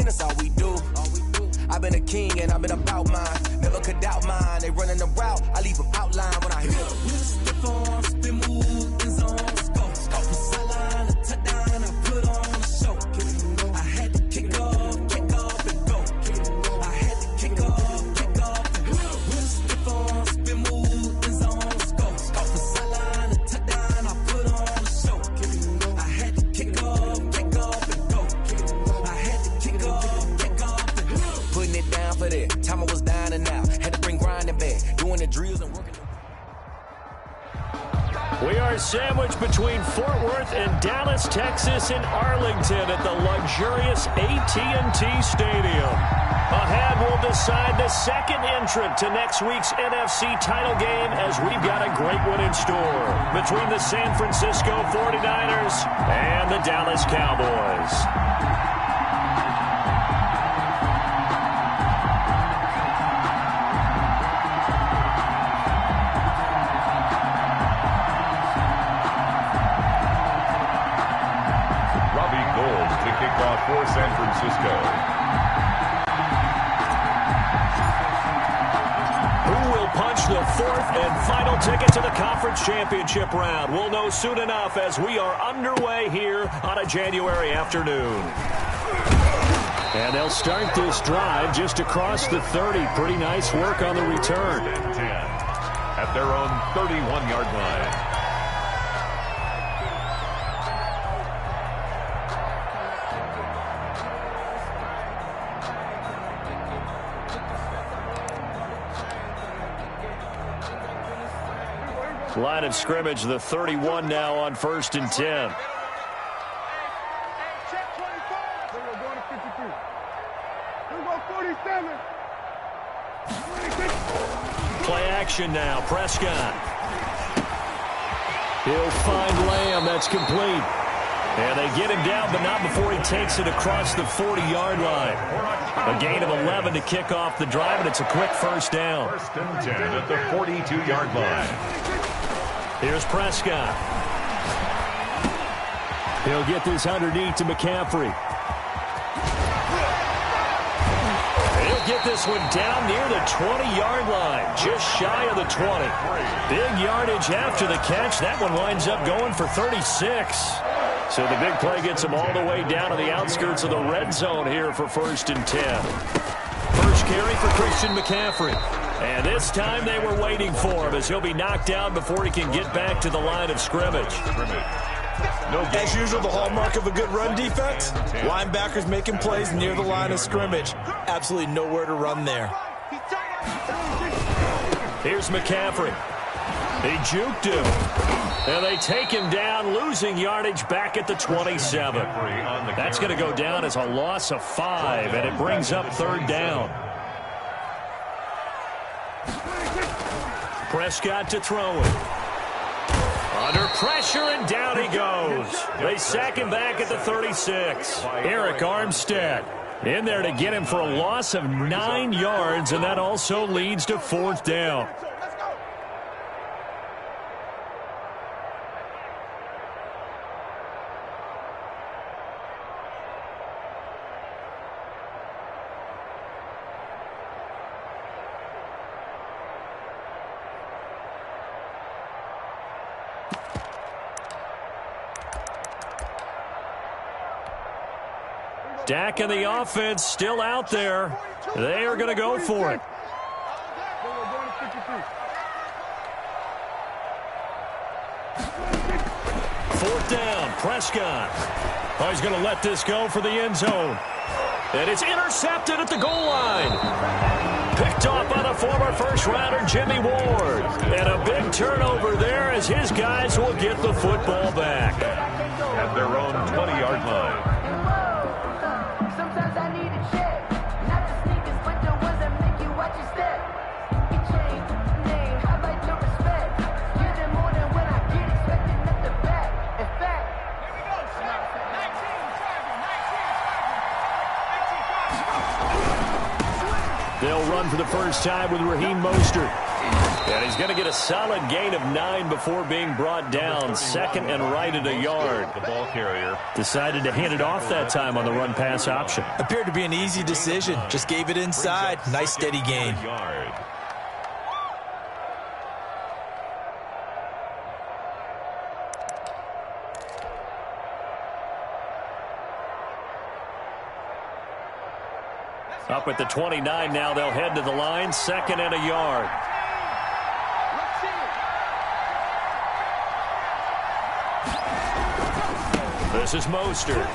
win, that's all we do. I've been a king and I've been about mine. Never could doubt mine. They running the route, I leave them outline when I hear them. Stiff arm, spin move, in zone, scope. From sideline to touchdown, I put on a show. I had to kick off and go. I had to kick off and go. Stiff arm, spin move, in zone, scope. From sideline to touchdown, I put on a show. I had to kick off and go. I had to kick off and go. Putting it down for that. Time I was down and out. Had to bring grinding back. Doing the drills and working. We are sandwiched between Fort Worth and Dallas, Texas, and Arlington at the luxurious AT&T Stadium. Ahead, we'll decide the second entrant to next week's NFC title game as we've got a great one in store between the San Francisco 49ers and the Dallas Cowboys. For San Francisco. Who will punch the fourth and final ticket to the conference championship round? We'll know soon enough as we are underway here on a January afternoon. And they'll start this drive just across the 30. Pretty nice work on the return. 10 at their own 31-yard line. Line of scrimmage, the 31 now on 1st and 10. Play action now, Prescott. He'll find Lamb, that's complete. And they get him down, but not before he takes it across the 40-yard line. A gain of 11 to kick off the drive, and it's a quick first down. 1st and 10 at the 42-yard line. Here's Prescott. He'll get this underneath to McCaffrey. He'll get this one down near the 20-yard line, just shy of the 20. Big yardage after the catch. That one winds up going for 36. So the big play gets him all the way down to the outskirts of the red zone here for 1st and 10. First carry for Christian McCaffrey. And this time they were waiting for him as he'll be knocked down before he can get back to the line of scrimmage. As usual, the hallmark of a good run defense, linebackers making plays near the line of scrimmage. Absolutely nowhere to run there. Here's McCaffrey. He juked him. And they take him down, losing yardage back at the 27. That's going to go down as a loss of 5, and it brings up 3rd down. Prescott to throw it. Under pressure, and down he goes. They sack him back at the 36. Eric Armstead in there to get him for a loss of 9 yards, and that also leads to 4th down. Dak and the offense still out there. They are going to go for it. Fourth down, Prescott. Oh, he's going to let this go for the end zone. And it's intercepted at the goal line. Picked off by the former first-rounder Jimmy Ward. And a big turnover there as his guys will get the football back. At their own 20-yard line. They'll run for the first time with Raheem Mostert. And he's going to get a solid gain of 9 before being brought down. Second and right at a yard. The ball carrier Decided to hand it off that time on the run-pass option. Appeared to be an easy decision. Just gave it inside. Nice steady gain. yard. Up at the 29 now, they'll head to the line. Second and a yard. This is Mostert.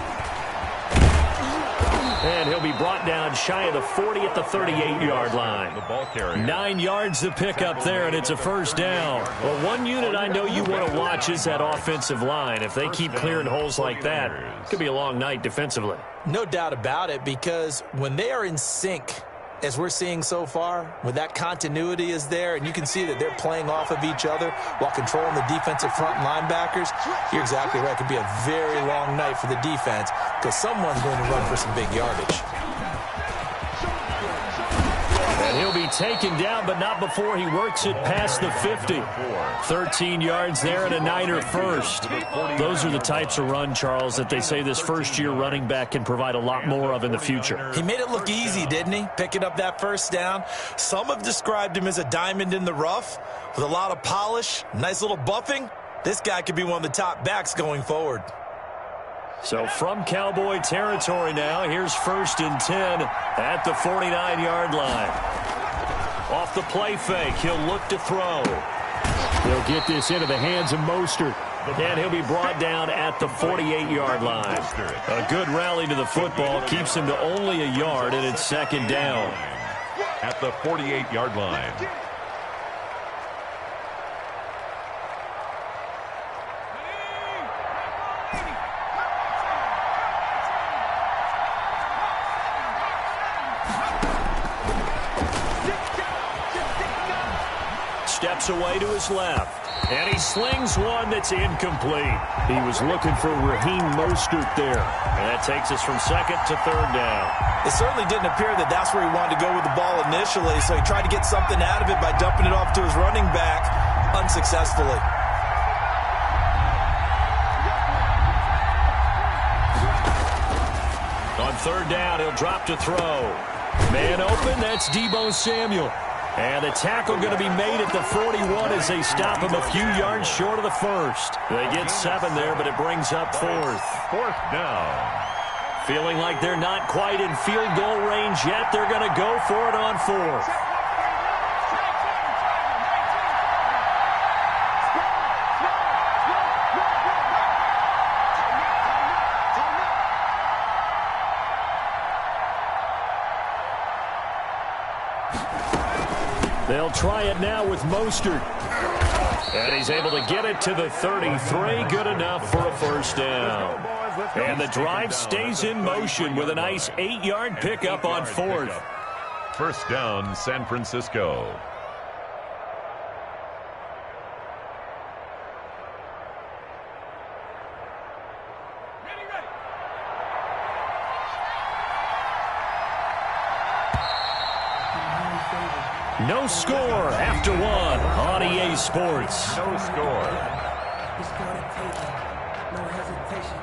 And he'll be brought down shy of the 40 at the 38-yard line. The ball carrier. 9 yards to pick up there, and it's a first down. Well, one unit I know you want to watch is that offensive line. If they keep clearing holes like that, it could be a long night defensively. No doubt about it, because when they are in sync, as we're seeing so far, when that continuity is there, and you can see that they're playing off of each other while controlling the defensive front linebackers, you're exactly right. It could be a very long night for the defense because someone's going to run for some big yardage. And he'll be taken down, but not before he works it past the 50. 13 yards there and a Niner first. Those are the types of run, Charles, that they say this first-year running back can provide a lot more of in the future. He made it look easy, didn't he? Picking up that first down. Some have described him as a diamond in the rough with a lot of polish, nice little buffing. This guy could be one of the top backs going forward. So from Cowboy territory now, here's 1st and 10 at the 49-yard line. Off the play fake, he'll look to throw. He'll get this into the hands of Mostert. And he'll be brought down at the 48-yard line. A good rally to the football keeps him to only a yard, and it's second down. At the 48-yard line. Steps away to his left. And he slings one that's incomplete. He was looking for Raheem Mostert there. And that takes us from second to third down. It certainly didn't appear that that's where he wanted to go with the ball initially, so he tried to get something out of it by dumping it off to his running back unsuccessfully. On third down, he'll drop to throw. Man open, that's Deebo Samuel. And the tackle going to be made at the 41 as they stop him a few yards short of the first. They get 7 there, but it brings up 4th. 4th down. Feeling like they're not quite in field goal range yet, they're going to go for it on 4th. They'll try it now with Mostert. And he's able to get it to the 33. Good enough for a first down. And the drive stays in motion with a nice 8-yard pickup on 4th. First down, San Francisco. No score after 1 on EA Sports. No score. It's for the taking, no hesitation.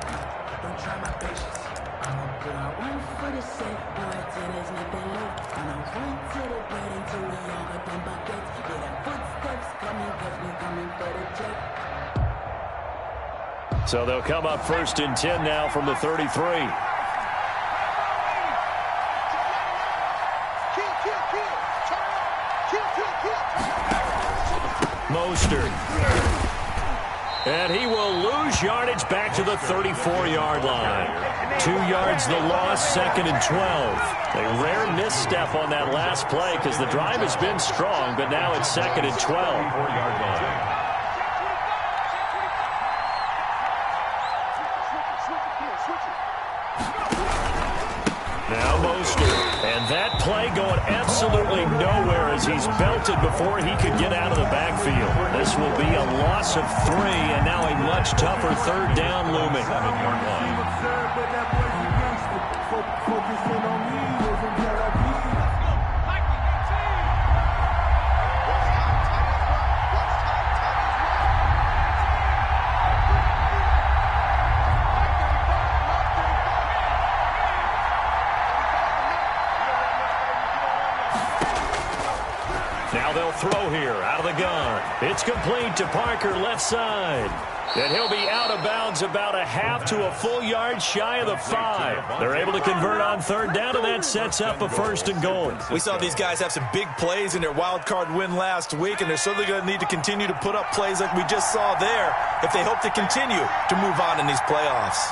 Don't try my patience. I'ma put out one for the safe boy till there's nothing left. I'ma run to the bread until we all got them buckets. Yeah, that footsteps coming, cause we coming for the check. So they'll come up 1st and 10 now from the 33. Mostert. And he will lose yardage back to the 34-yard line. 2 yards the loss, 2nd and 12. A rare misstep on that last play because the drive has been strong, but now it's 2nd and 12. 4-yard line. Now Mostert. And that play going absolutely nowhere as he's belted before he could get out of the backfield. This will be a loss of 3, and now a much tougher third down looming. 7-yard line. Now they'll throw here out of the gun. It's complete to Parker, left side. And he'll be out of bounds about a half to a full yard shy of the 5. They're able to convert on third down, and that sets up a 1st and goal. We saw these guys have some big plays in their wild card win last week, and they're certainly going to need to continue to put up plays like we just saw there if they hope to continue to move on in these playoffs.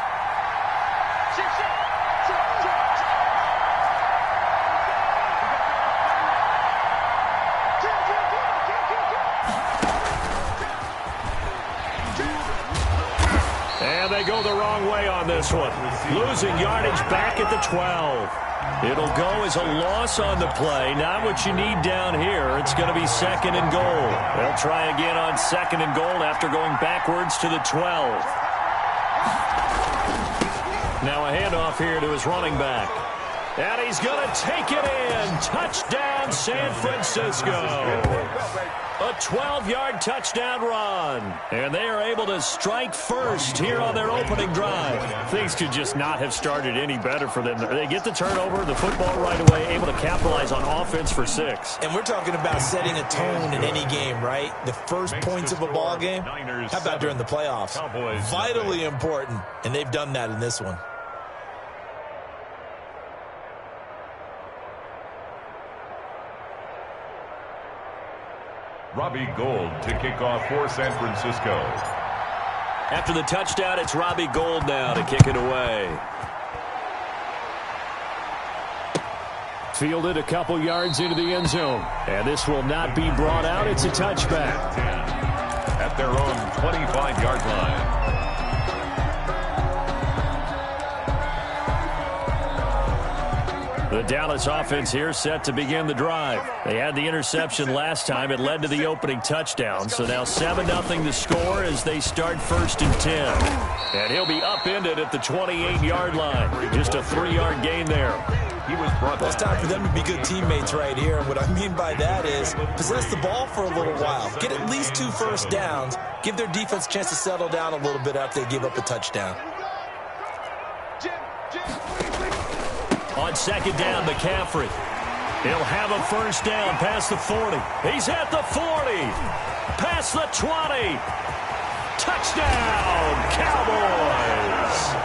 And they go the wrong way on this one. Losing yardage back at the 12. It'll go as a loss on the play. Not what you need down here. It's going to be 2nd and goal. They'll try again on 2nd and goal after going backwards to the 12. Now a handoff here to his running back. And he's going to take it in. Touchdown, San Francisco. A 12-yard touchdown run. And they are able to strike first here on their opening drive. Things could just not have started any better for them. They get the turnover, the football right away, able to capitalize on offense for 6. And we're talking about setting a tone in any game, right? The first points of a ball game. How about during the playoffs? Vitally important, and they've done that in this one. Robbie Gould to kick off for San Francisco. After the touchdown, it's Robbie Gould now to kick it away. Fielded a couple yards into the end zone. And this will not be brought out. It's a touchback. 10 at their own 25-yard line. The Dallas offense here set to begin the drive. They had the interception last time. It led to the opening touchdown. So now 7-0 the score as they start 1st and 10. And he'll be upended at the 28-yard line. Just a 3-yard gain there. Well, it's time for them to be good teammates right here. And what I mean by that is possess the ball for a little while. Get at least 2 first downs. Give their defense a chance to settle down a little bit after they give up a touchdown. On 2nd down, McCaffrey. He'll have a 1st down past the 40. He's at the 40. Past the 20. Touchdown, Cowboys.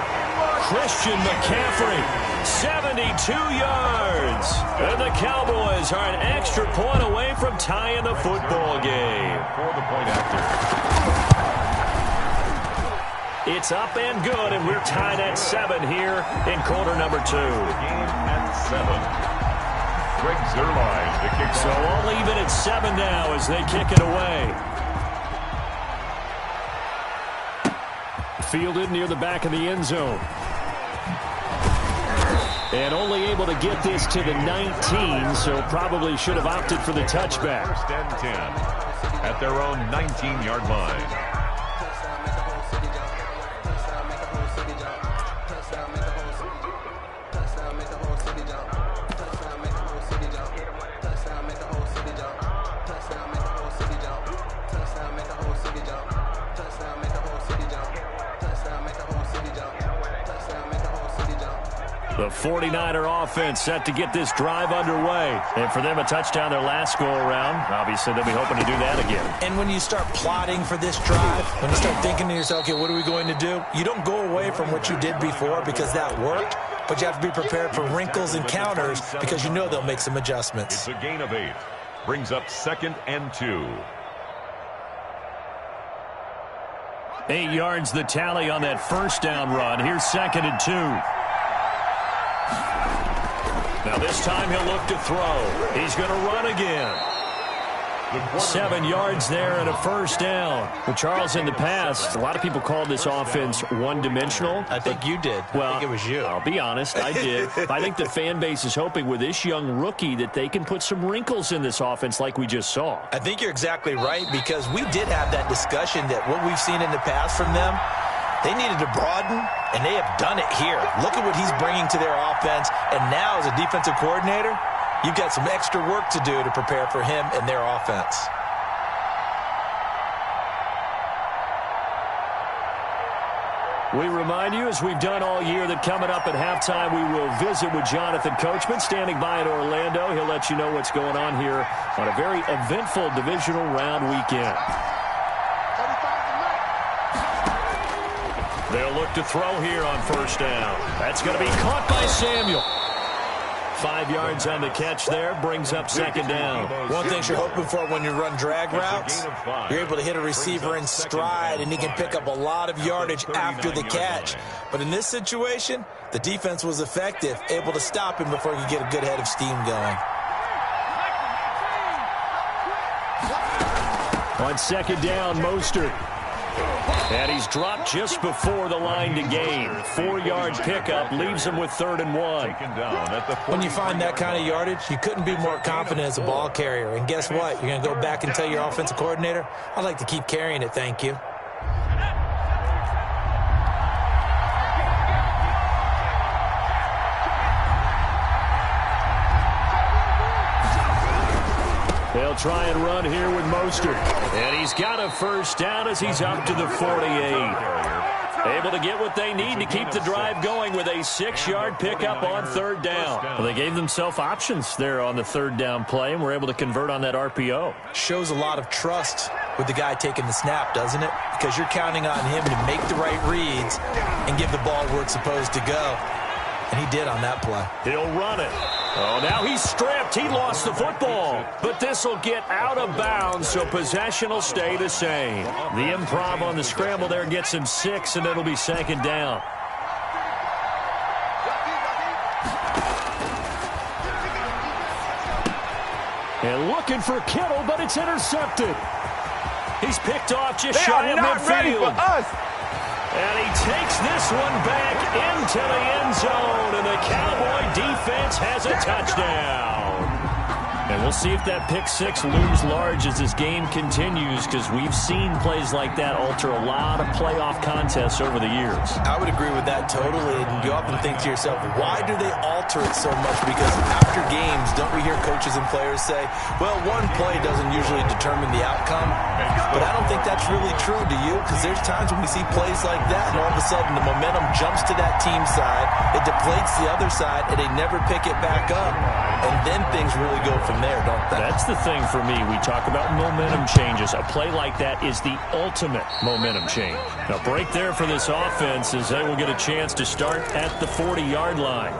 Christian McCaffrey, 72 yards. And the Cowboys are an extra point away from tying the football game. For the point after. It's up and good, and we're tied at 7 here in quarter number 2. The game at 7. Greg Zuerlein to kick. So all even at 7 now as they kick it away. Fielded near the back of the end zone. And only able to get this to the 19, so probably should have opted for the touchback. 1st and 10 at their own 19-yard line. The 49er offense set to get this drive underway. And for them, a touchdown their last go-around. Obviously, they'll be hoping to do that again. And when you start plotting for this drive, when you start thinking to yourself, okay, what are we going to do? You don't go away from what you did before because that worked, but you have to be prepared for wrinkles and counters because you know they'll make some adjustments. It's a gain of 8. Brings up 2nd and 2. 8 yards the tally on that 1st down run. Here's 2nd and 2. Now this time he'll look to throw. He's going to run again. 7 yards there and a 1st down. Well, Charles, in the past, a lot of people called this offense one-dimensional. I think you did. Well, I think it was you. I'll be honest, I did. I think the fan base is hoping with this young rookie that they can put some wrinkles in this offense like we just saw. I think you're exactly right because we did have that discussion that what we've seen in the past from them, they needed to broaden, and they have done it here. Look at what he's bringing to their offense, and now as a defensive coordinator, you've got some extra work to do to prepare for him and their offense. We remind you, as we've done all year, that coming up at halftime, we will visit with Jonathan Coachman, standing by in Orlando. He'll let you know what's going on here on a very eventful divisional round weekend. They'll look to throw here on first down. That's going to be caught by Samuel. 5 yards on the catch there, brings up second down. One thing you're hoping for when you run drag routes, you're able to hit a receiver in stride, and he can pick up a lot of yardage after the catch. But in this situation, the defense was effective, able to stop him before he could get a good head of steam going. On second down, Mostert. And he's dropped just before the line to gain. 4-yard pickup leaves him with 3rd and 1. When you find that kind of yardage, you couldn't be more confident as a ball carrier. And guess what? You're going to go back and tell your offensive coordinator, I'd like to keep carrying it, thank you. They'll try and run here with Mostert. And he's got a first down as he's up to the 48. Able to get what they need to keep the drive going with a 6-yard pickup on 3rd down. Well, they gave themselves options there on the 3rd down play, and were able to convert on that RPO. Shows a lot of trust with the guy taking the snap, doesn't it? Because you're counting on him to make the right reads and give the ball where it's supposed to go. And he did on that play. He'll run it. Oh, now he's stripped. He lost the football. But this will get out of bounds, so possession will stay the same. The improv on the scramble there gets him 6, and it'll be second down. And looking for Kittle, but it's intercepted. He's picked off just shy of midfield. Ready for us. And he takes this one back into the end zone, and the Cowboy defense has a touchdown. And we'll see if that pick 6 looms large as this game continues, because we've seen plays like that alter a lot of playoff contests over the years. I would agree with that totally. And you often think to yourself, why do they alter it so much? Because after games, don't we hear coaches and players say, well, one play doesn't usually determine the outcome? But I don't think that's really true, do you? Because there's times when we see plays like that, and all of a sudden the momentum jumps to that team side, it deflates the other side, and they never pick it back up. And then things really go from there, don't they? That's the thing for me. We talk about momentum changes. A play like that is the ultimate momentum change. A break there for this offense as they will get a chance to start at the 40-yard line.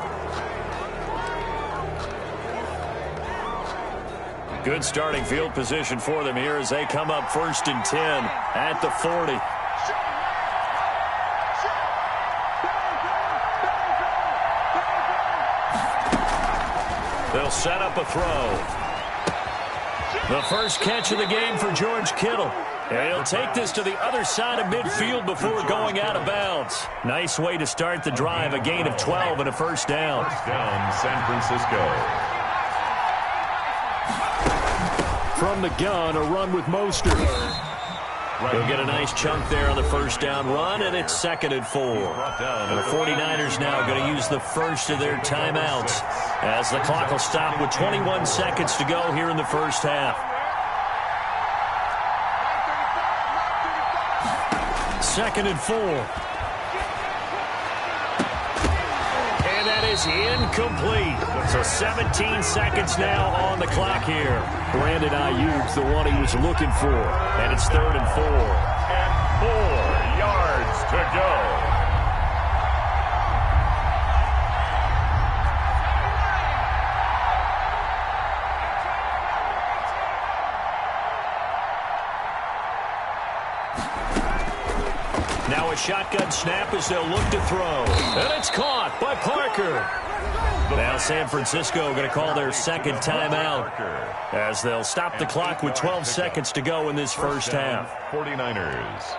Good starting field position for them here as they come up 1st and 10 at the 40. They'll set up a throw. The first catch of the game for George Kittle. And he'll take this to the other side of midfield before going out of bounds. Nice way to start the drive. A gain of 12 and a first down. First down, San Francisco. From the gun, a run with Mostert. He'll get a nice chunk there on the first down run, and it's 2nd and 4. And the 49ers now going to use the first of their timeouts as the clock will stop with 21 seconds to go here in the first half. 2nd and 4. And that is incomplete. So 17 seconds now on the clock here. Brandon Ayuk, the one he was looking for. And it's 3rd and 4. And 4 yards to go. Now a shotgun snap as they'll look to throw. And it's caught by Parker. Now San Francisco going to call their second timeout as they'll stop the clock with 12 seconds to go in this first half. 49ers.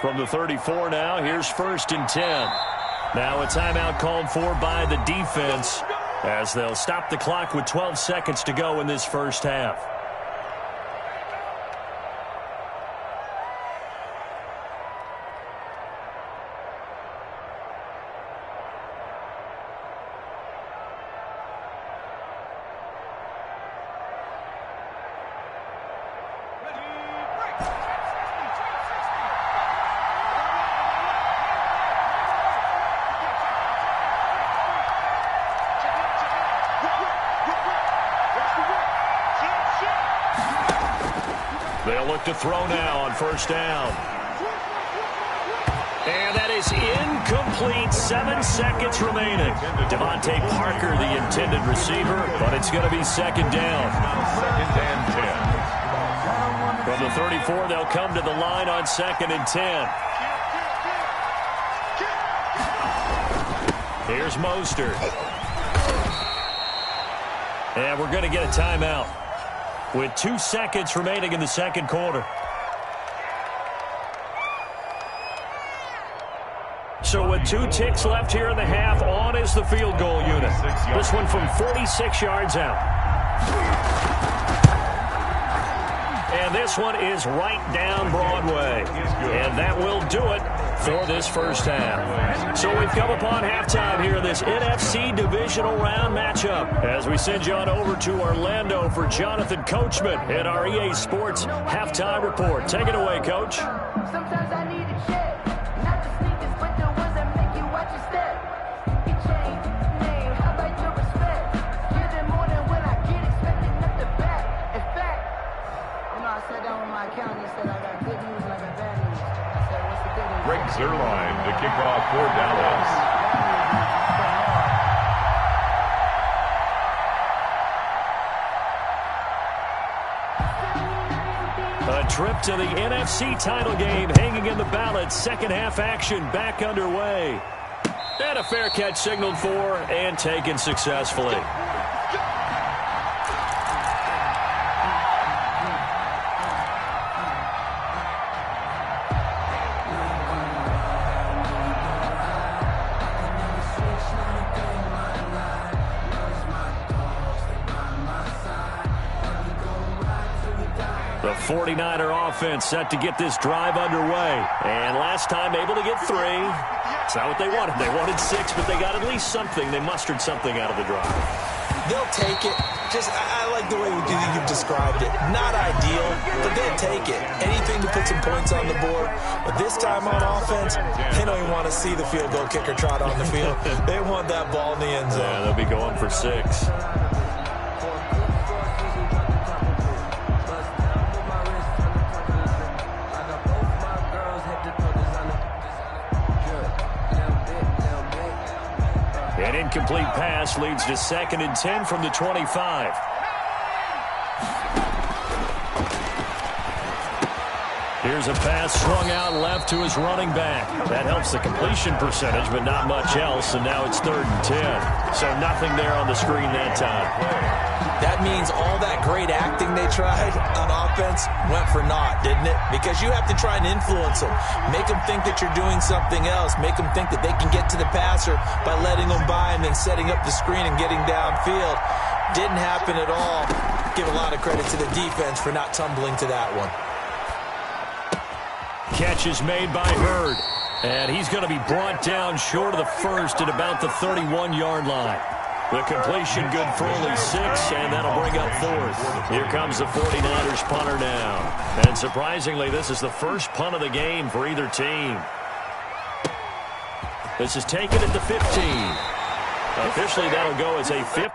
From the 34 now, here's 1st and 10. Now a timeout called for by the defense as they'll stop the clock with 12 seconds to go in this first half. They'll look to throw now on first down. And that is incomplete. 7 seconds remaining. Devontae Parker, the intended receiver, but it's going to be second down. Second and 10. From the 34, they'll come to the line on second and 10. Here's Mostert. And we're going to get a timeout with 2 seconds remaining in the second quarter. So with 2 ticks left here in the half, on is the field goal unit. This one from 46 yards out. And this one is right down Broadway. And that will do it for this first half. So we've come upon halftime here in this NFC Divisional Round matchup as we send you on over to Orlando for Jonathan Coachman in our EA Sports Halftime Report. Take it away, Coach. Sometimes I need a check, not the sneakers, but the ones that make you watch your step. Your chain, name, how about your respect? Give them more than when I get expected, not the back. In fact, I sat down with my accountant and said I got good news and I got bad news. I said, what's the good news? Greg Zerline to kick off for Dallas. A trip to the NFC title game hanging in the balance. Second half action back underway. And a fair catch signaled for and taken successfully. The 49er offense set to get this drive underway. And last time able to get 3. It's not what they wanted. They wanted 6, but they got at least something. They mustered something out of the drive. They'll take it. I like the way you've described it. Not ideal, but they'll take it. Anything to put some points on the board. But this time on offense, they don't even want to see the field goal kicker trot on the field. They want that ball in the end zone. Yeah, they'll be going for 6. An incomplete pass leads to second and 10 from the 25. Here's a pass swung out left to his running back. That helps the completion percentage, but not much else, and now it's third and 10. So nothing there on the screen that time. That means all that great acting they tried on offense went for naught, didn't it? Because you have to try and influence them. Make them think that you're doing something else. Make them think that they can get to the passer by letting them by and then setting up the screen and getting downfield. Didn't happen at all. Give a lot of credit to the defense for not tumbling to that one. Catch is made by Hurd. And he's going to be brought down short of the first at about the 31-yard line. The completion good for only 6, and that'll bring up fourth. Here comes the 49ers punter now. And surprisingly, this is the first punt of the game for either team. This is taken at the 15. Officially, that'll go as a 50.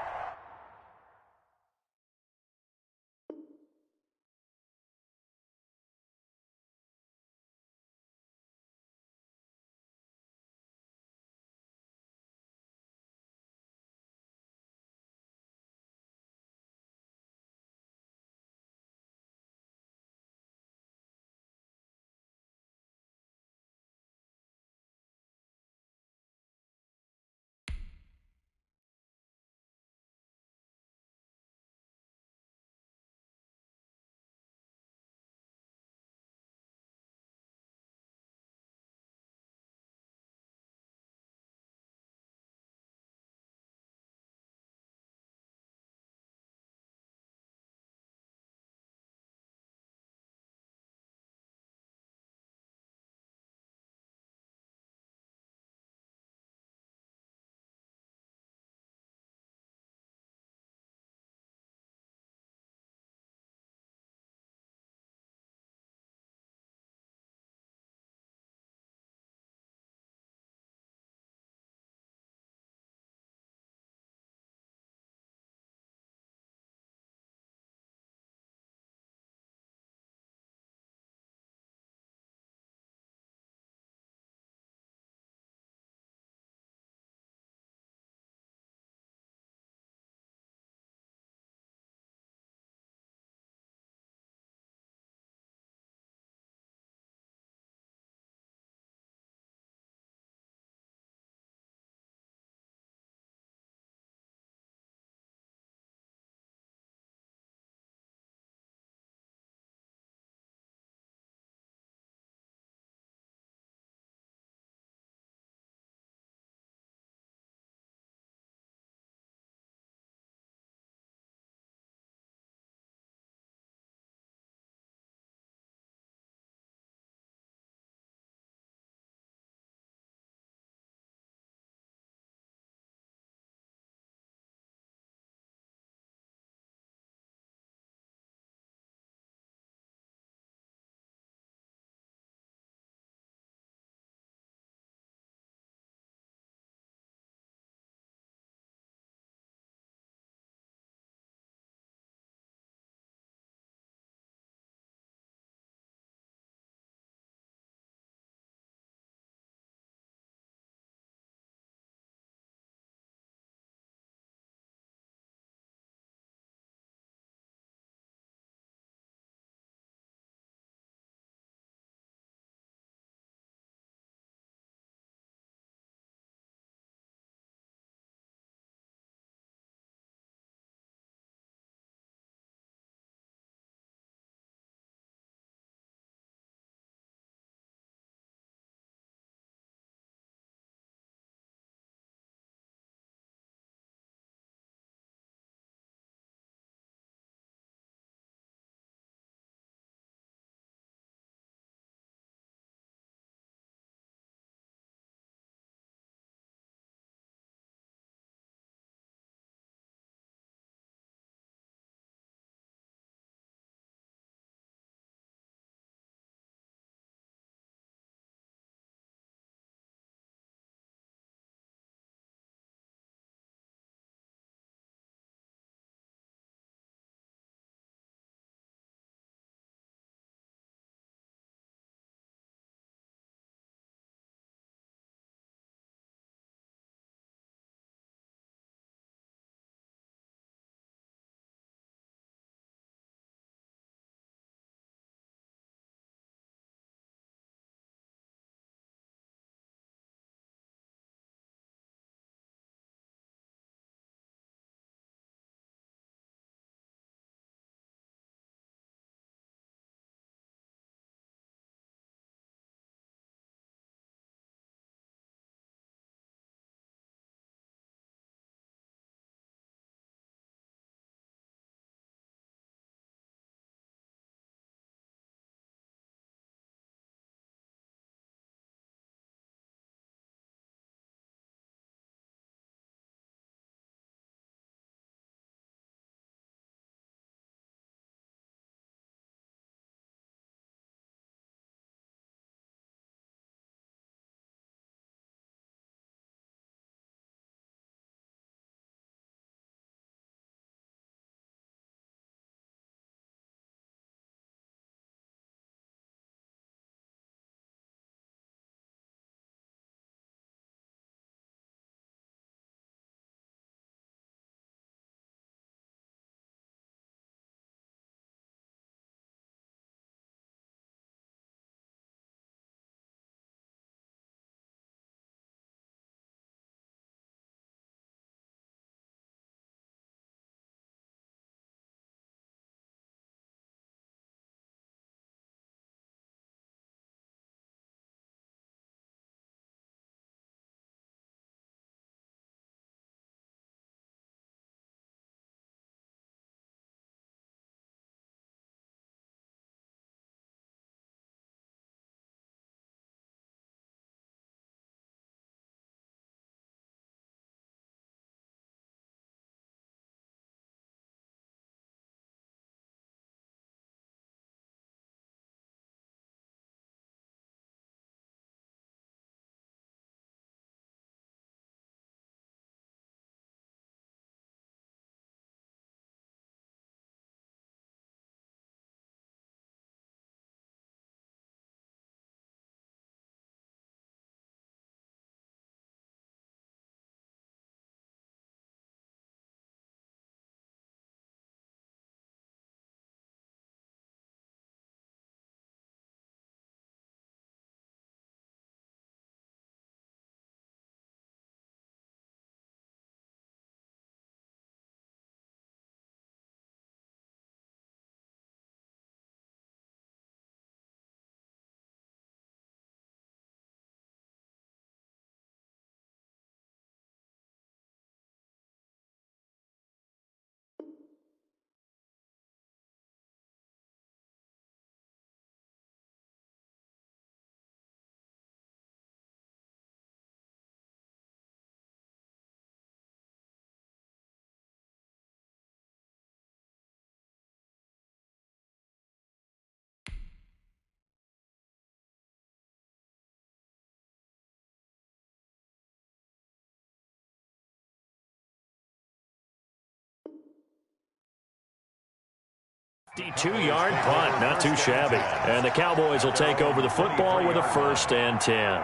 52-yard punt, not too shabby. And the Cowboys will take over the football with a 1st and 10.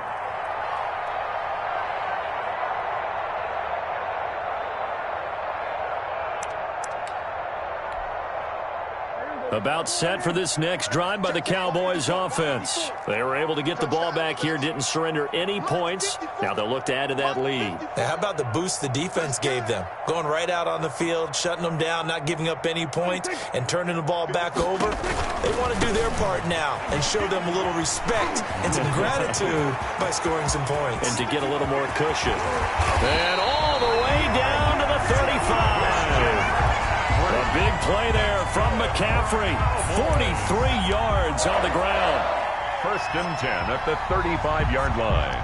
About set for this next drive by the Cowboys offense. They were able to get the ball back here, didn't surrender any points. Now they'll look to add to that lead. Now, how about the boost the defense gave them? Going right out on the field, shutting them down, not giving up any points, and turning the ball back over. They want to do their part now and show them a little respect and some gratitude by scoring some points. And to get a little more cushion. And all the way down to the 35. A big play there from McCaffrey. 43 yards on the ground. 1st and 10 at the 35-yard line.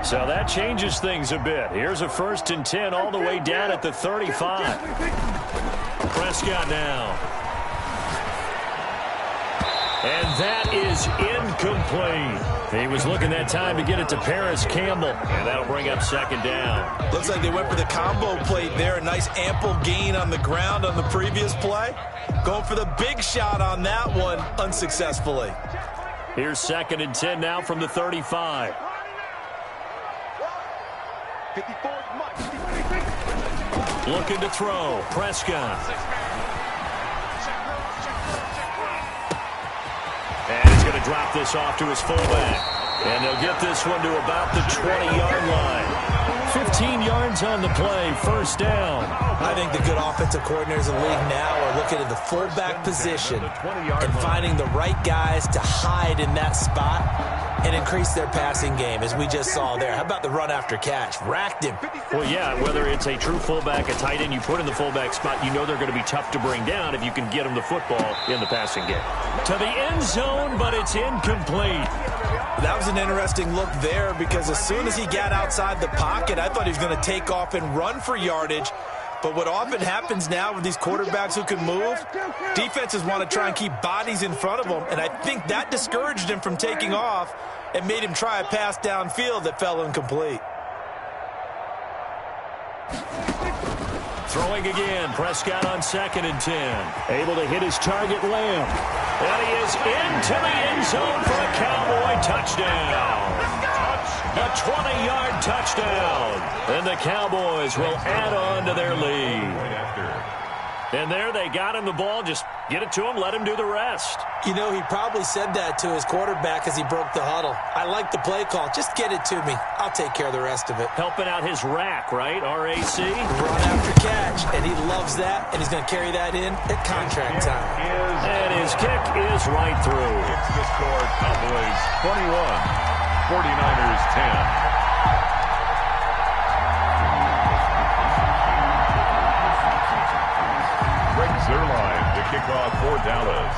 So that changes things a bit. Here's a 1st and 10 all the way down at the 35. Prescott now. And that is incomplete. He was looking that time to get it to Paris Campbell, and that'll bring up 2nd down. Looks like they went for the combo plate there. A nice ample gain on the ground on the previous play. Going for the big shot on that one unsuccessfully. Here's 2nd and 10 now from the 35. Looking to throw. Prescott. And he's going to drop this off to his fullback. And they'll get this one to about the 20-yard line. 15 yards on the play, 1st down. I think the good offensive coordinators in the league now are looking at the fullback position and finding the right guys to hide in that spot and increase their passing game, as we just saw there. How about the run after catch? Racked him. Well, yeah, whether it's a true fullback, a tight end you put in the fullback spot, you know they're going to be tough to bring down if you can get them the football in the passing game. To the end zone, but it's incomplete. That was an interesting look there, because as soon as he got outside the pocket, I thought he was going to take off and run for yardage. But what often happens now with these quarterbacks who can move, defenses want to try and keep bodies in front of them, and I think that discouraged him from taking off and made him try a pass downfield that fell incomplete. Throwing again, Prescott on 2nd and 10. Able to hit his target, Lamb. And he is into the end zone for a Cowboy touchdown. A 20-yard touchdown. And the Cowboys will add on to their lead. And there they got him the ball. Just get it to him, let him do the rest. You know, he probably said that to his quarterback as he broke the huddle. I like the play call. Just get it to me. I'll take care of the rest of it. Helping out his rack, right? RAC. Run after catch. And he loves that, and he's going to carry that in at contract time. And his kick is right through. It's the score. Cowboys 21, 49ers 10. Zerline to kick off for Dallas.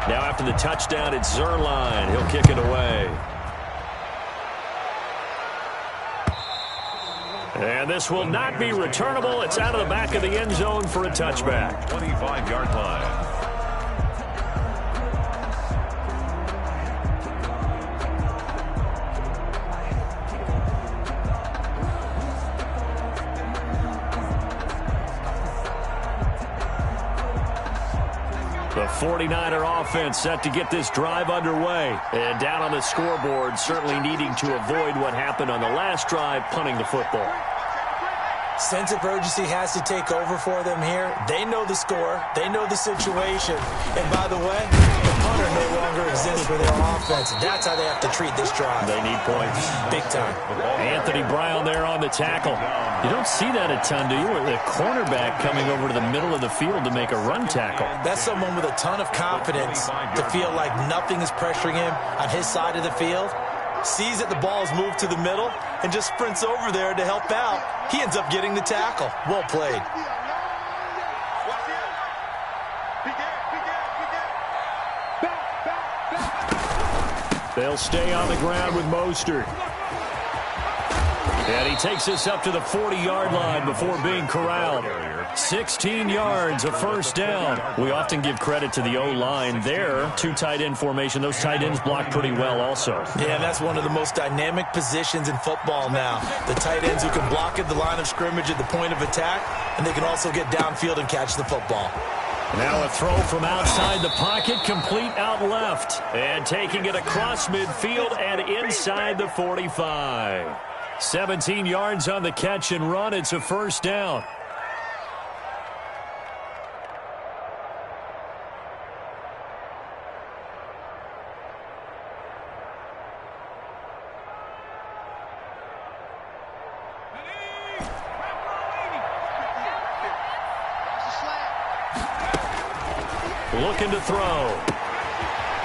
Now after the touchdown, it's Zerline. He'll kick it away. And this will not be returnable. It's out of the back of the end zone for a touchback. 25-yard line. The 49er offense set to get this drive underway. And down on the scoreboard, certainly needing to avoid what happened on the last drive, punting the football. Sense of urgency has to take over for them here. They know the score. They know the situation. And by the way, the punter no longer exists for their offense. That's how they have to treat this drive. They need points. Big time. Anthony Brown there on the tackle. You don't see that a ton, do you? The cornerback coming over to the middle of the field to make a run tackle. That's someone with a ton of confidence to feel like nothing is pressuring him on his side of the field. Sees that the ball is moved to the middle and just sprints over there to help out. He ends up getting the tackle. Well played. They'll stay on the ground with Mostert. And he takes us up to the 40-yard line before being corralled. 16 yards, a first down. We often give credit to the O-line there. Two tight end formation. Those tight ends block pretty well also. Yeah, and that's one of the most dynamic positions in football now. The tight ends who can block at the line of scrimmage at the point of attack, and they can also get downfield and catch the football. Now a throw from outside the pocket, complete out left. And taking it across midfield and inside the 45. 17 yards on the catch and run. It's a first down. Looking to throw.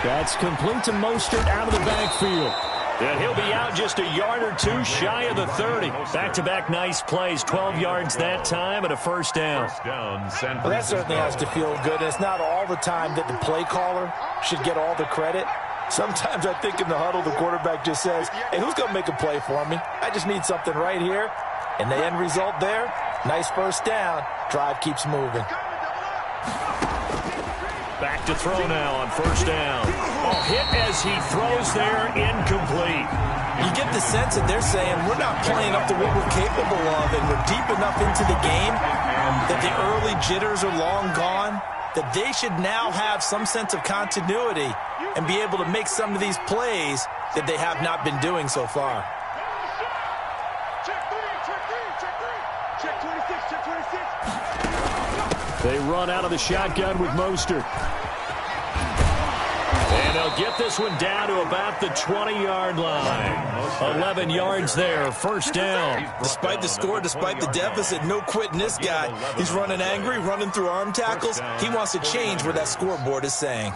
That's complete to Mostert out of the backfield. And he'll be out just a yard or two shy of the 30. Back-to-back nice plays. 12 yards that time and a first down. Well, that certainly has to feel good. And it's not all the time that the play caller should get all the credit. Sometimes I think in the huddle the quarterback just says, hey, who's going to make a play for me? I just need something right here. And the end result there, nice first down. Drive keeps moving. Back to throw now on first down. Oh, hit as he throws there, incomplete. You get the sense that they're saying we're not playing up to what we're capable of, and we're deep enough into the game that the early jitters are long gone, that they should now have some sense of continuity and be able to make some of these plays that they have not been doing so far. They run out of the shotgun with Mostert. And they'll get this one down to about the 20-yard line. 11 yards there, first down. Despite the score, despite the deficit, no quitting this guy. He's running angry, running through arm tackles. He wants to change what that scoreboard is saying.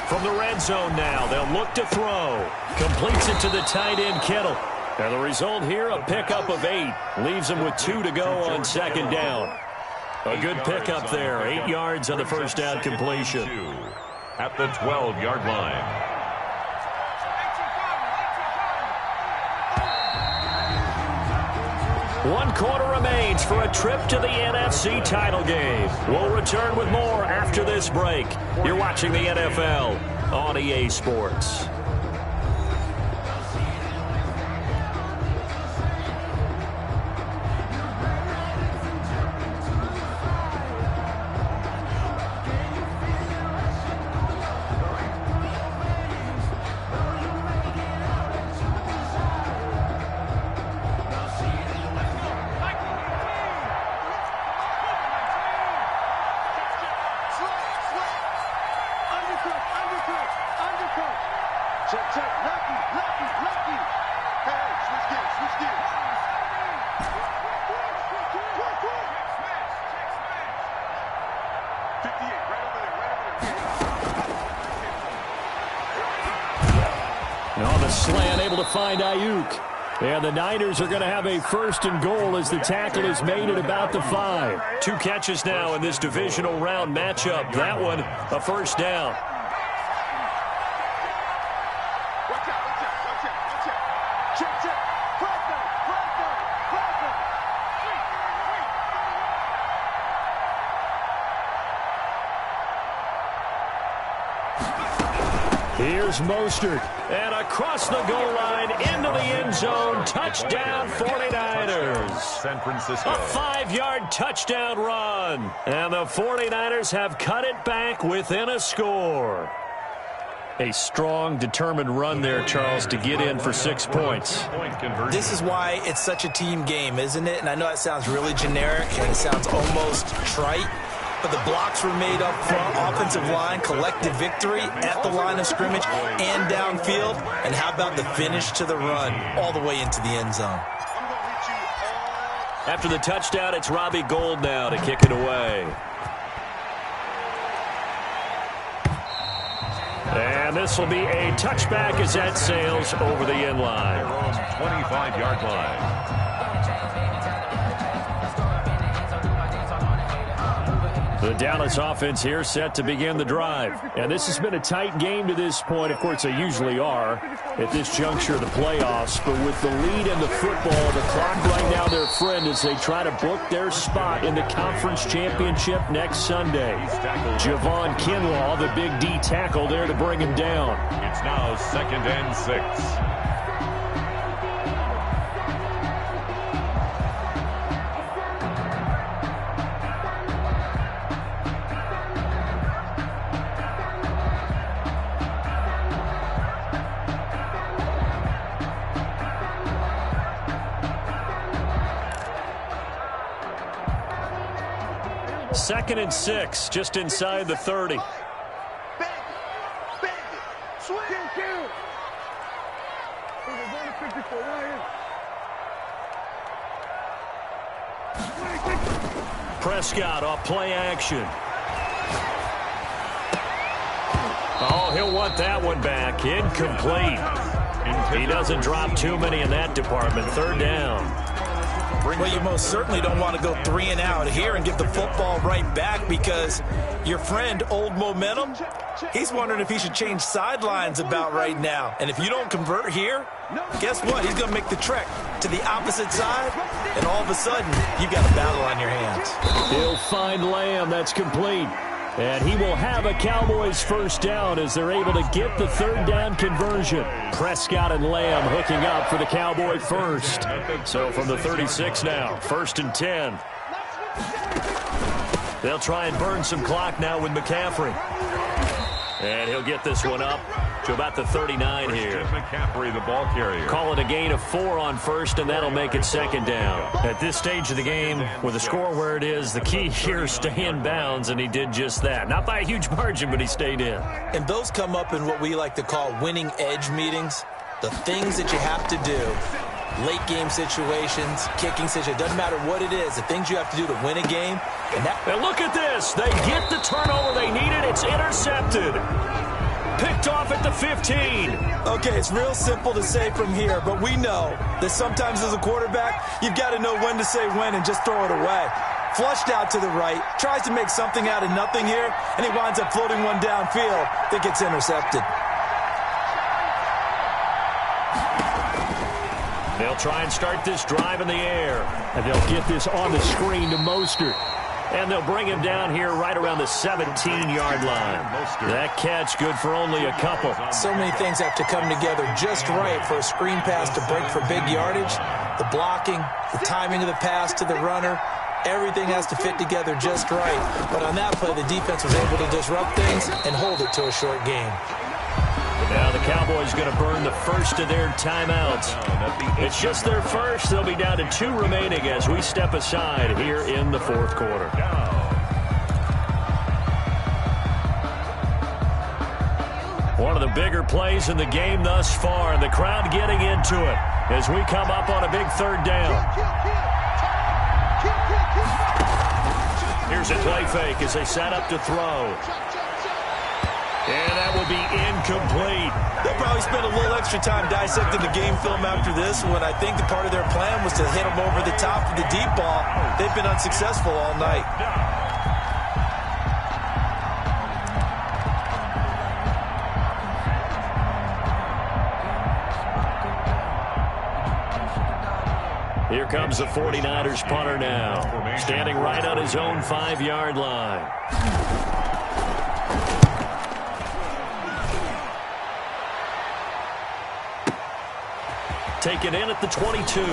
From the red zone now, they'll look to throw. Completes it to the tight end, Kittle. And the result here, a pickup of 8. Leaves them with 2 to go on second down. A good pickup there. 8 yards on the first down completion. At the 12-yard line. One quarter remains for a trip to the NFC title game. We'll return with more after this break. You're watching the NFL on EA Sports. On the slant, able to find Ayuk. And the Niners are going to have a first and goal as the tackle is made at about the 5. 2 catches now in this divisional round matchup. That one, a first down. Here's Mostert, and across the goal line, into the end zone, touchdown 49ers. San Francisco. A 5-yard touchdown run, and the 49ers have cut it back within a score. A strong, determined run there, Charles, to get in for 6 points. This is why it's such a team game, isn't it? And I know that sounds really generic, and it sounds almost trite. But the blocks were made up front, offensive line, collective victory at the line of scrimmage and downfield. And how about the finish to the run all the way into the end zone? After the touchdown, it's Robbie Gould now to kick it away. And this will be a touchback as that sails over the end line. 25-yard line. The Dallas offense here set to begin the drive. And this has been a tight game to this point. Of course, they usually are at this juncture of the playoffs. But with the lead in the football, the clock right now their friend as they try to book their spot in the conference championship next Sunday. Javon Kinlaw, the big D tackle there to bring him down. It's now 2nd and 6. Second and 6, just inside the 30. Prescott off play action. Oh, he'll want that one back. Incomplete. He doesn't drop too many in that department. 3rd down. Well, you most certainly don't want to go 3 and out here and give the football right back because your friend, Old Momentum, he's wondering if he should change sidelines about right now. And if you don't convert here, guess what? He's going to make the trek to the opposite side, and all of a sudden, you've got a battle on your hands. He'll find Lamb. That's complete. And he will have a Cowboys 1st down as they're able to get the 3rd down conversion. Prescott and Lamb hooking up for the Cowboy 1st. So from the 36 now, 1st and 10. They'll try and burn some clock now with McCaffrey. And he'll get this one up to about the 39 here. McCaffrey, the ball carrier. Call it a gain of 4 on 1st, and that'll make it 2nd down. At this stage of the game, with the score where it is, the key here is stay in bounds, and he did just that. Not by a huge margin, but he stayed in. And those come up in what we like to call winning edge meetings. The things that you have to do. Late game situations, kicking situations, doesn't matter what it is, the things you have to do to win a game. And look at this. They get the turnover they needed. It's intercepted. Picked off at the 15. Okay, it's real simple to say from here, but we know that sometimes as a quarterback, you've got to know when to say when and just throw it away. Flushed out to the right, tries to make something out of nothing here, and he winds up floating one downfield that gets intercepted. They'll try and start this drive in the air. And they'll get this on the screen to Mostert. And they'll bring him down here right around the 17-yard line. That catch good for only a couple. So many things have to come together just right for a screen pass to break for big yardage. The blocking, the timing of the pass to the runner, everything has to fit together just right. But on that play, the defense was able to disrupt things and hold it to a short game. Now the Cowboys going to burn the first of their timeouts. It's just their first. They'll be down to 2 remaining as we step aside here in the 4th quarter. One of the bigger plays in the game thus far. The crowd getting into it as we come up on a big 3rd down. Here's a play fake as they set up to throw. And that will be incomplete. They'll probably spend a little extra time dissecting the game film after this when I think the part of their plan was to hit them over the top of the deep ball. They've been unsuccessful all night. Here comes the 49ers punter now. Standing right on his own 5-yard line. Taken in at the 22. And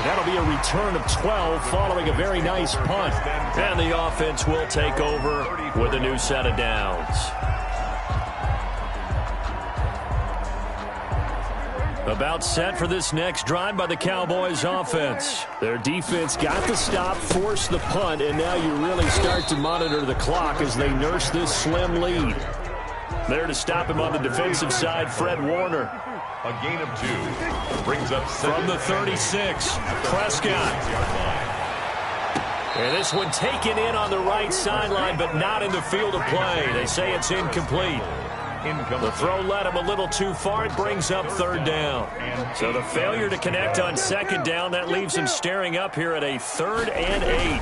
that'll be a return of 12 following a very nice punt. And the offense will take over with a new set of downs. About set for this next drive by the Cowboys offense. Their defense got the stop, forced the punt, and now you really start to monitor the clock as they nurse this slim lead. There to stop him on the defensive side, Fred Warner. A gain of 2. Brings up from the 36, Prescott. And this one taken in on the right sideline, but not in the field of play. They say it's incomplete. incomplete. The throw led him a little too far. It brings up third down. So the failure to connect on second down, that leaves him staring up here at a 3rd and 8.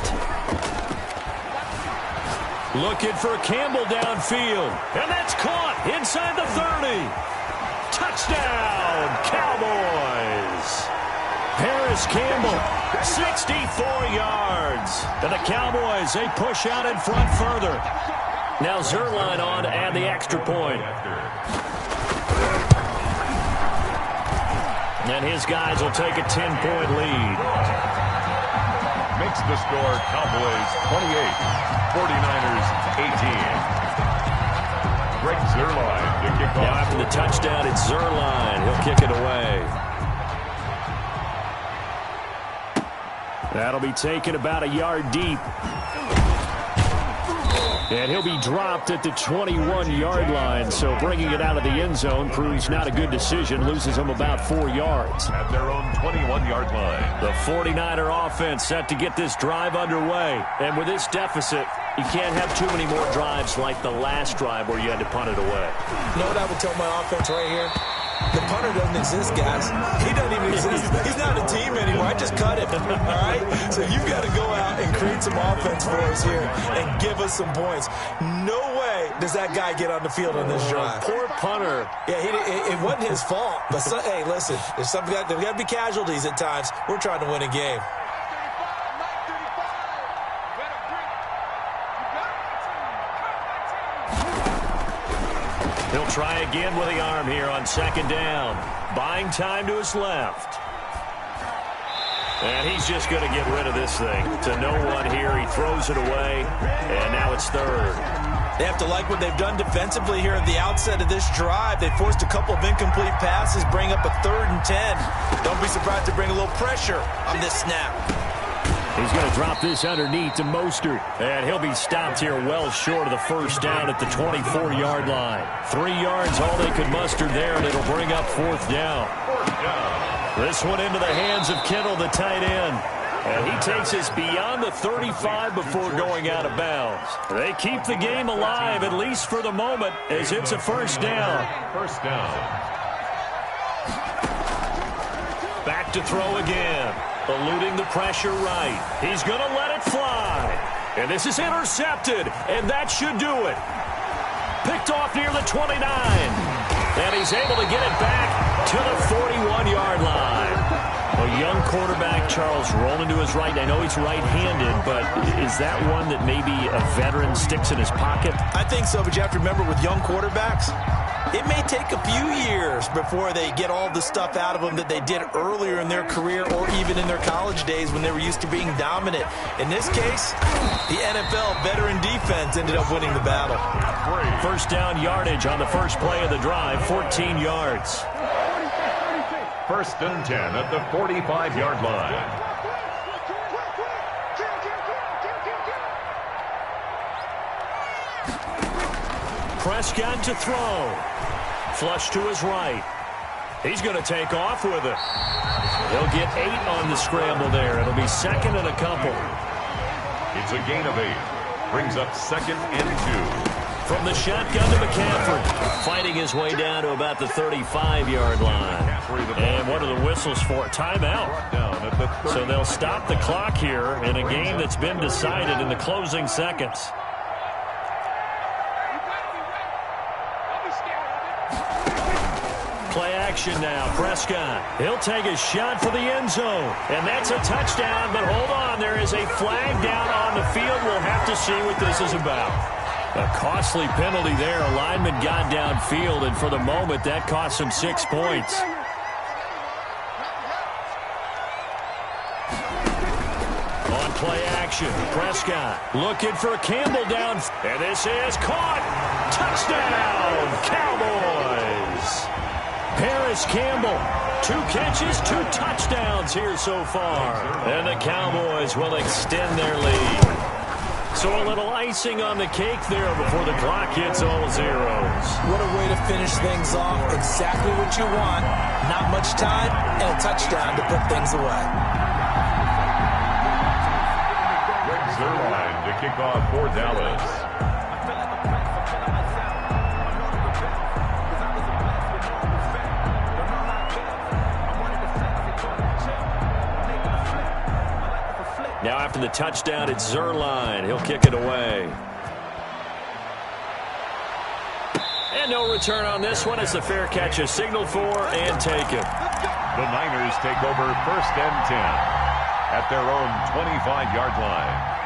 Looking for Campbell downfield. And that's caught inside the 30. Touchdown, Cowboys. Harris Campbell, 64 yards. And the Cowboys, they push out in front further. Now Zerline on to add the extra point. And his guys will take a 10-point lead. Makes the score Cowboys 28, 49ers 18. Greg Zerline to kick off. Now after the touchdown, it's Zerline. He'll kick it away. That'll be taken about a yard deep. And he'll be dropped at the 21-yard line. So bringing it out of the end zone proves not a good decision. Loses them about 4 yards. At their own 21-yard line. The 49er offense set to get this drive underway. And with this deficit, you can't have too many more drives like the last drive where you had to punt it away. You know what I would tell my offense right here? The punter doesn't exist, guys. He doesn't even exist. He's not a team anymore. I just cut him, all right? So you've got to go out and create some offense for us here and give us some points. No way does that guy get on the field on this drive. Poor punter. Yeah, it wasn't his fault. But, hey, listen, there's got to be casualties at times. We're trying to win a game. He'll try again with the arm here on second down. Buying time to his left. And he's just going to get rid of this thing. To no one here. He throws it away. And now it's third. They have to like what they've done defensively here at the outset of this drive. They forced a couple of incomplete passes, bring up a 3rd and 10. Don't be surprised to bring a little pressure on this snap. He's going to drop this underneath to Mostert. And he'll be stopped here well short of the first down at the 24-yard line. 3 yards, all they could muster there, and it'll bring up 4th down. This one into the hands of Kittle, the tight end. And he takes us beyond the 35 before going out of bounds. They keep the game alive, at least for the moment, as it's a first down. First down. Back to throw again. Eluding the pressure right. He's going to let it fly. And this is intercepted, and that should do it. Picked off near the 29. And he's able to get it back to the 41-yard line. A young quarterback, Charles, rolling to his right. I know he's right-handed, but is that one that maybe a veteran sticks in his pocket? I think so, but you have to remember with young quarterbacks, it may take a few years before they get all the stuff out of them that they did earlier in their career or even in their college days when they were used to being dominant. In this case, the NFL veteran defense ended up winning the battle. First down yardage on the first play of the drive, 14 yards. First and 10 at the 45-yard line. Prescott to throw. Flush to his right. He's going to take off with it. They'll get 8 on the scramble there. It'll be 2nd and a couple. It's a gain of 8. Brings up 2nd and 2. From the shotgun to McCaffrey. Fighting his way down to about the 35-yard line. And what are the whistles for? Timeout. So they'll stop the clock here in a game that's been decided in the closing seconds. Play action now. Prescott. He'll take a shot for the end zone. And that's a touchdown. But hold on. There is a flag down on the field. We'll have to see what this is about. A costly penalty there. A lineman got downfield, and for the moment, that cost him 6 points. On play action, Prescott looking for Campbell down. And this is caught. Touchdown, Cowboys. Harris Campbell, 2 catches, 2 touchdowns here so far. And the Cowboys will extend their lead. So a little icing on the cake there before the clock hits all zeros. What a way to finish things off. Exactly what you want. Not much time and a touchdown to put things away. Greg Zerline to kick off for Dallas. Now after the touchdown, it's Zerline. He'll kick it away. And no return on this one as the fair catch is signaled for and taken. The Niners take over 1st and 10 at their own 25-yard line.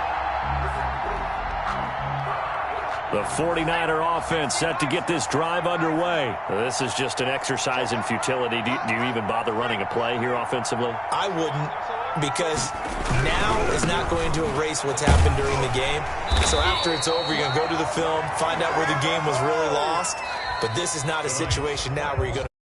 The 49er offense set to get this drive underway. This is just an exercise in futility. Do you even bother running a play here offensively? I wouldn't, because now is not going to erase what's happened during the game. So after it's over, you're going to go to the film, find out where the game was really lost. But this is not a situation now where you're going to